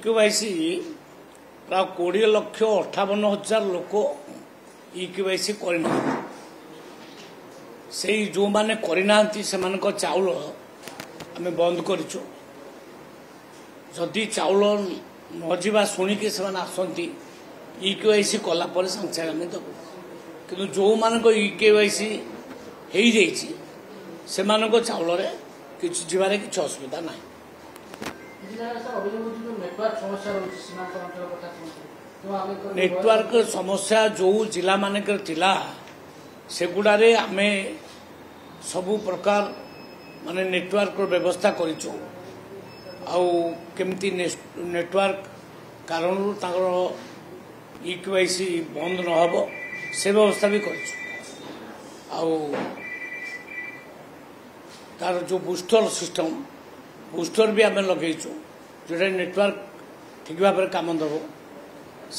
KYC प्राय 20,58,000 लोक KYC करना से जो माने करना चाउल आम बंद करूँ जदि चाउल नजा शुणिकी से आसती केवाईसी कलापर सागे सागे आम देवु कि जो मान केवाईसी हो जाइए से चाउल किसी जीवार किसी असुविधा ना नेटवर्क समस्या जो जिला मानकर थिला सेगुड़े आम सबु प्रकार माने नेटवर्क व्यवस्था करिचु आउ केमती नेटवर्क कारण केवाईसी बंद न हो से व्यवस्था भी करिचु आउ तार जो बूस्टर सिस्टम बूस्टर भी आम लगेचु जोटा नेटवर्क ठीक भाव में काम दब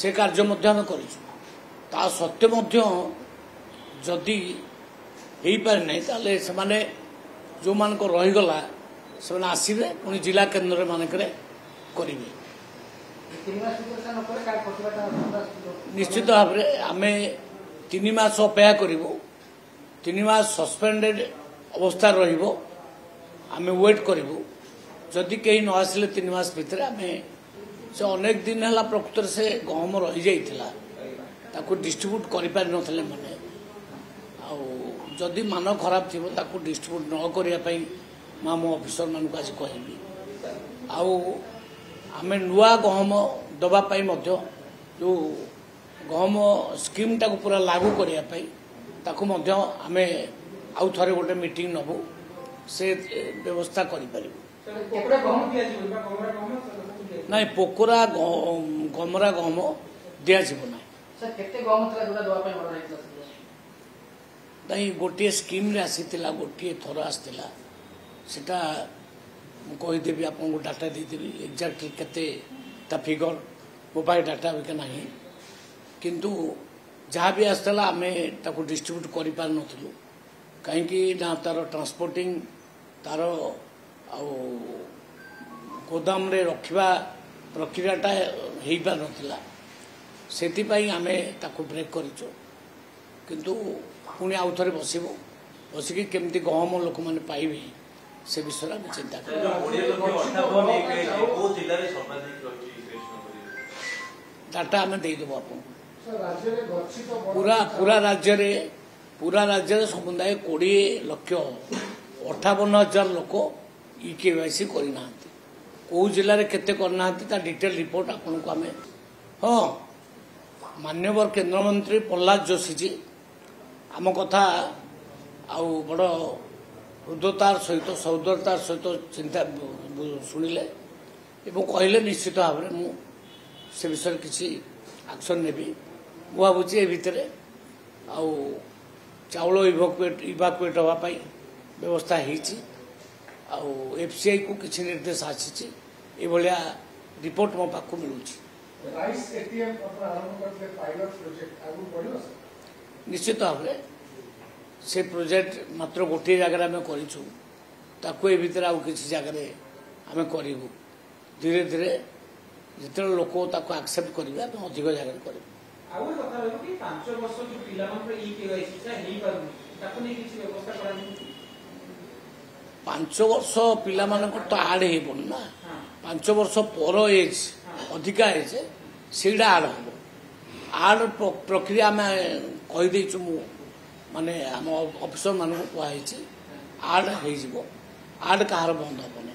से कार्य ता सत्वे जदि हो पारे ना ताले से जो मान रहीगला से आसवे पुणी जिला केन्द्र मानक करेंगे निश्चित भाव में आम 3 मास अपेक्षा करूँ 3 मास सस्पेंडेड अवस्था रहिबो आम वेट करूँ जदि कहीं न आसिले 3 मास भितर आम से अनेक दिन है प्रकृत से गहम रही जाता डिस्ट्रीब्यूट कर पारि नथिले माने जदि मान खराब थी डिस्ट्रीब्यूट न करने मो ऑफिसर मान को आज कहबी आम नुआ गहम दवापाई जो गहम स्कीम टाक पूरा लागू करने आम आउ थे गोटे मीटिंग नबू से व्यवस्था कर नहीं पोकोरा गमरा गहम दिज्व ना नहीं गोटे स्कीम रे आसीतिला गोटे थर आसला सेटा कहीदेवी आपको डाटा देदेवी एक्जाक्टली केते ता फिगर मोबाइल डाटा भी ना किंतु जहाँ भी आसला आम ताको डिस्ट्रीब्यूट कर पार नथिलु कहीं ना तार ट्रांसपोर्टिंग तार गोदाम रे रखिबा प्रक्रियाटा हो पार नथिला सेतिपाई आम ताको ब्रेक करिचो किंतु पुणी आउ थे बसिकी केमती गहम लोक मैंने पाइबे से विषय में चिंता डाटा आम देदेबू आप पूरा राज्य समुदाय 20,58,000 लोक केवाईसी करना कौ जिले में केते करना डिटेल रिपोर्ट आपन को आम हाँ माननीय केंद्रमंत्री प्रहलाद जोशी जी आम कथा आउ बड़ हृदयतार सहित सौदरतार सहित चिंता शुणिले कहले निश्चित भाव में मु से विषय किसी एक्शन नेबी मु भावुची ए भितर आउ चाउल इवाकुएट होगापाई व्यवस्था होती एफसीआई को किसी निर्देश आसी रिपोर्ट मो पाक मिलूँ निश्चित भाव में से प्रोजेक्ट मात्र गोटे जगह आम करूँ भितर आउ किसी जगह आम करूँ धीरे धीरे जिते लोक एक्सेप्ट करेंगे आम अधिक जगह करूँ 5 वर्ष पिला तो आड हो ना 5 वर्ष पर एज अधिका एज से आड हम आड प्रक्रिया आम कहीदेचु माने आम ऑफिसर मान कहुई आड हो आड कहार बंद हेनी